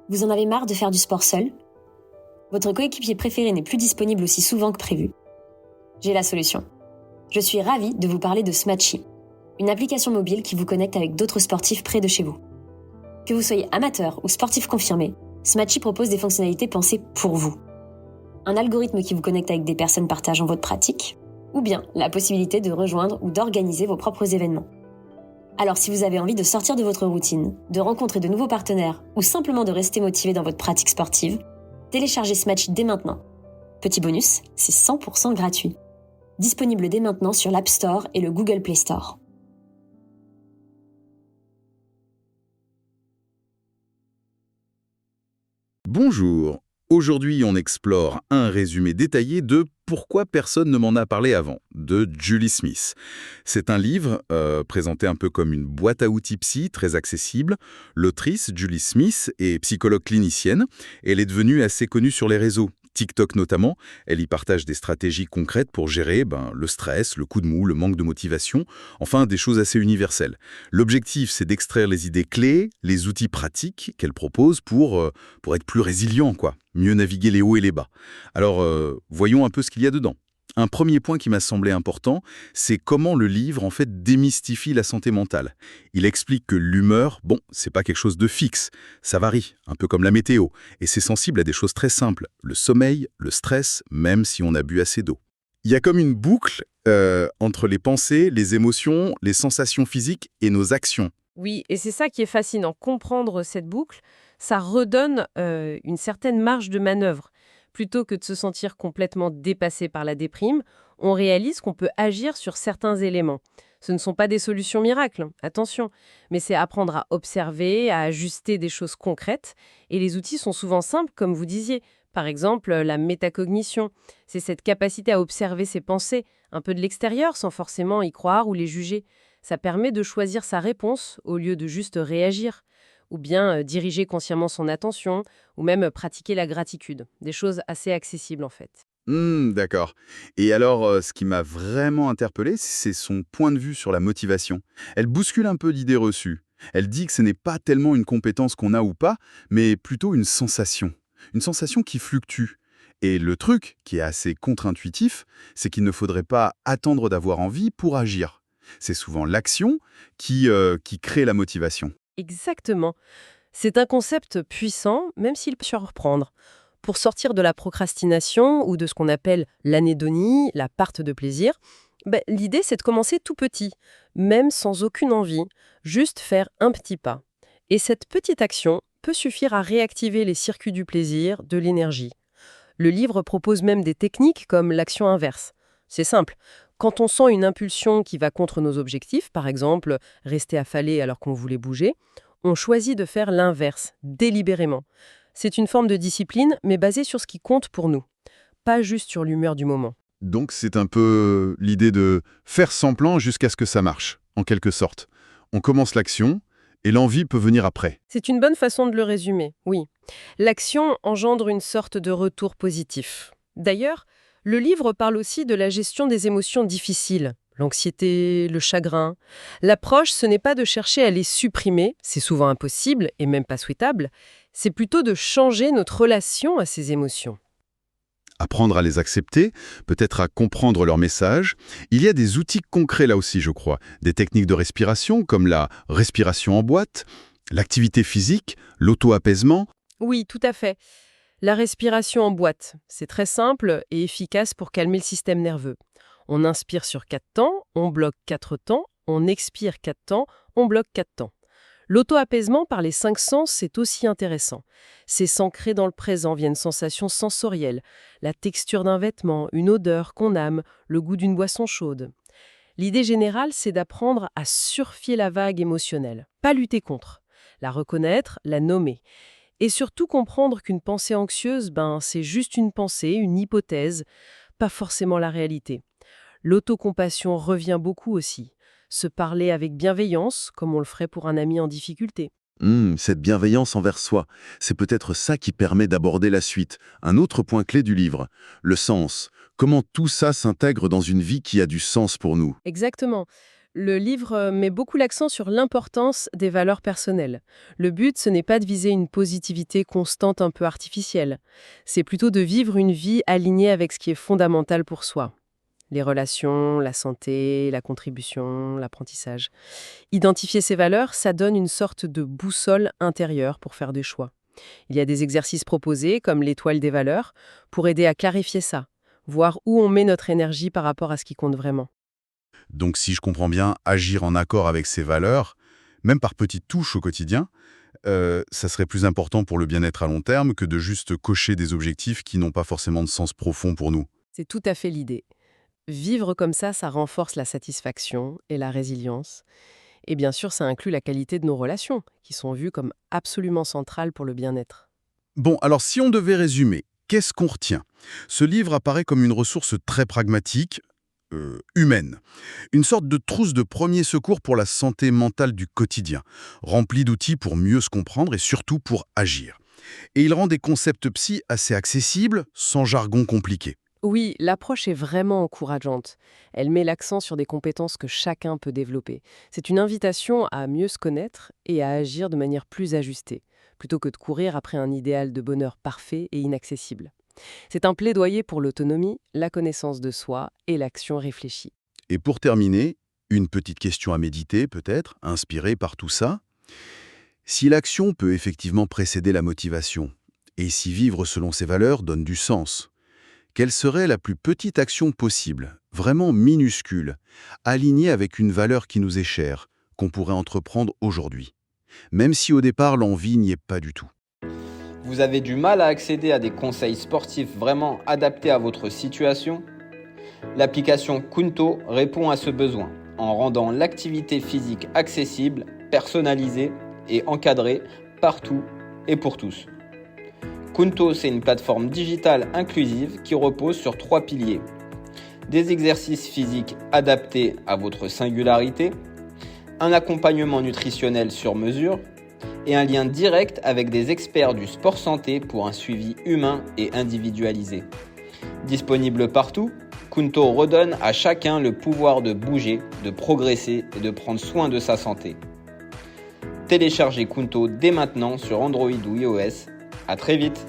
Vous en avez marre de faire du sport seul? Votre coéquipier préféré n'est plus disponible aussi souvent que prévu? J'ai la solution. Je suis ravie de vous parler de Smatchy, une application mobile qui vous connecte avec d'autres sportifs près de chez vous. Que vous soyez amateur ou sportif confirmé, Smatchy propose des fonctionnalités pensées pour vous. Un algorithme qui vous connecte avec des personnes partageant votre pratique, ou bien la possibilité de rejoindre ou d'organiser vos propres événements. Alors si vous avez envie de sortir de votre routine, de rencontrer de nouveaux partenaires ou simplement de rester motivé dans votre pratique sportive, téléchargez Smatchy dès maintenant. Petit bonus, c'est 100% gratuit. Disponible dès maintenant sur l'App Store et le Google Play Store. Bonjour. Aujourd'hui, on explore un résumé détaillé de Pourquoi personne ne m'en a parlé avant, de Julie Smith. C'est un livre présenté un peu comme une boîte à outils psy, très accessible. L'autrice, Julie Smith, est psychologue clinicienne. Elle est devenue assez connue sur les réseaux, TikTok notamment. Elle y partage des stratégies concrètes pour gérer le stress, le coup de mou, le manque de motivation, enfin des choses assez universelles. L'objectif, c'est d'extraire les idées clés, les outils pratiques qu'elle propose pour être plus résilient, quoi. Mieux naviguer les hauts et les bas. Alors, voyons un peu ce qu'il y a dedans. Un premier point qui m'a semblé important, c'est comment le livre, en fait, démystifie la santé mentale. Il explique que l'humeur, c'est pas quelque chose de fixe. Ça varie, un peu comme la météo. Et c'est sensible à des choses très simples. Le sommeil, le stress, même si on a bu assez d'eau. Il y a comme une boucle entre les pensées, les émotions, les sensations physiques et nos actions. Oui, et c'est ça qui est fascinant. Comprendre cette boucle, ça redonne une certaine marge de manœuvre. Plutôt que de se sentir complètement dépassé par la déprime, on réalise qu'on peut agir sur certains éléments. Ce ne sont pas des solutions miracles, attention, mais c'est apprendre à observer, à ajuster des choses concrètes. Et les outils sont souvent simples, comme vous disiez. Par exemple, la métacognition. C'est cette capacité à observer ses pensées, un peu de l'extérieur, sans forcément y croire ou les juger. Ça permet de choisir sa réponse au lieu de juste réagir. Ou bien diriger consciemment son attention, ou même pratiquer la gratitude. Des choses assez accessibles en fait. D'accord. Et alors, ce qui m'a vraiment interpellé, c'est son point de vue sur la motivation. Elle bouscule un peu l'idée reçue. Elle dit que ce n'est pas tellement une compétence qu'on a ou pas, mais plutôt une sensation. Une sensation qui fluctue. Et le truc, qui est assez contre-intuitif, c'est qu'il ne faudrait pas attendre d'avoir envie pour agir. C'est souvent l'action qui crée la motivation. Exactement. C'est un concept puissant, même s'il peut surprendre. Pour sortir de la procrastination ou de ce qu'on appelle l'anédonie, la perte de plaisir, l'idée c'est de commencer tout petit, même sans aucune envie, juste faire un petit pas. Et cette petite action peut suffire à réactiver les circuits du plaisir, de l'énergie. Le livre propose même des techniques comme l'action inverse. C'est simple. Quand on sent une impulsion qui va contre nos objectifs, par exemple rester affalé alors qu'on voulait bouger, on choisit de faire l'inverse, délibérément. C'est une forme de discipline, mais basée sur ce qui compte pour nous, pas juste sur l'humeur du moment. Donc c'est un peu l'idée de faire semblant jusqu'à ce que ça marche, en quelque sorte. On commence l'action et l'envie peut venir après. C'est une bonne façon de le résumer, oui. L'action engendre une sorte de retour positif. D'ailleurs, le livre parle aussi de la gestion des émotions difficiles, l'anxiété, le chagrin. L'approche, ce n'est pas de chercher à les supprimer, c'est souvent impossible et même pas souhaitable, c'est plutôt de changer notre relation à ces émotions. Apprendre à les accepter, peut-être à comprendre leur message. Il y a des outils concrets là aussi, je crois. Des techniques de respiration comme la respiration en boîte, l'activité physique, l'auto-apaisement. Oui, tout à fait. La respiration en boîte, c'est très simple et efficace pour calmer le système nerveux. On inspire sur 4 temps, on bloque 4 temps, on expire 4 temps, on bloque 4 temps. L'auto-apaisement par les 5 sens, c'est aussi intéressant. C'est s'ancrer dans le présent via une sensation sensorielle, la texture d'un vêtement, une odeur qu'on aime, le goût d'une boisson chaude. L'idée générale, c'est d'apprendre à surfer la vague émotionnelle, pas lutter contre, la reconnaître, la nommer. Et surtout comprendre qu'une pensée anxieuse, c'est juste une pensée, une hypothèse, pas forcément la réalité. L'autocompassion revient beaucoup aussi. Se parler avec bienveillance, comme on le ferait pour un ami en difficulté. Cette bienveillance envers soi, c'est peut-être ça qui permet d'aborder la suite. Un autre point clé du livre, le sens. Comment tout ça s'intègre dans une vie qui a du sens pour nous. Exactement. Le livre met beaucoup l'accent sur l'importance des valeurs personnelles. Le but, ce n'est pas de viser une positivité constante un peu artificielle. C'est plutôt de vivre une vie alignée avec ce qui est fondamental pour soi. Les relations, la santé, la contribution, l'apprentissage. Identifier ces valeurs, ça donne une sorte de boussole intérieure pour faire des choix. Il y a des exercices proposés, comme l'étoile des valeurs, pour aider à clarifier ça, voir où on met notre énergie par rapport à ce qui compte vraiment. Donc si je comprends bien, agir en accord avec ses valeurs, même par petites touches au quotidien, ça serait plus important pour le bien-être à long terme que de juste cocher des objectifs qui n'ont pas forcément de sens profond pour nous. C'est tout à fait l'idée. Vivre comme ça renforce la satisfaction et la résilience. Et bien sûr, ça inclut la qualité de nos relations, qui sont vues comme absolument centrales pour le bien-être. Bon, alors si on devait résumer, qu'est-ce qu'on retient? Ce livre apparaît comme une ressource très pragmatique, humaine. Une sorte de trousse de premier secours pour la santé mentale du quotidien, remplie d'outils pour mieux se comprendre et surtout pour agir. Et il rend des concepts psy assez accessibles, sans jargon compliqué. Oui, l'approche est vraiment encourageante. Elle met l'accent sur des compétences que chacun peut développer. C'est une invitation à mieux se connaître et à agir de manière plus ajustée, plutôt que de courir après un idéal de bonheur parfait et inaccessible. C'est un plaidoyer pour l'autonomie, la connaissance de soi et l'action réfléchie. Et pour terminer, une petite question à méditer peut-être, inspirée par tout ça. Si l'action peut effectivement précéder la motivation, et si vivre selon ses valeurs donne du sens, quelle serait la plus petite action possible, vraiment minuscule, alignée avec une valeur qui nous est chère, qu'on pourrait entreprendre aujourd'hui, même si au départ l'envie n'y est pas du tout? Vous avez du mal à accéder à des conseils sportifs vraiment adaptés à votre situation? L'application Kunto répond à ce besoin en rendant l'activité physique accessible, personnalisée et encadrée partout et pour tous. Kunto, c'est une plateforme digitale inclusive qui repose sur 3 piliers. Des exercices physiques adaptés à votre singularité, un accompagnement nutritionnel sur mesure et un lien direct avec des experts du sport santé pour un suivi humain et individualisé. Disponible partout, Kunto redonne à chacun le pouvoir de bouger, de progresser et de prendre soin de sa santé. Téléchargez Kunto dès maintenant sur Android ou iOS. À très vite!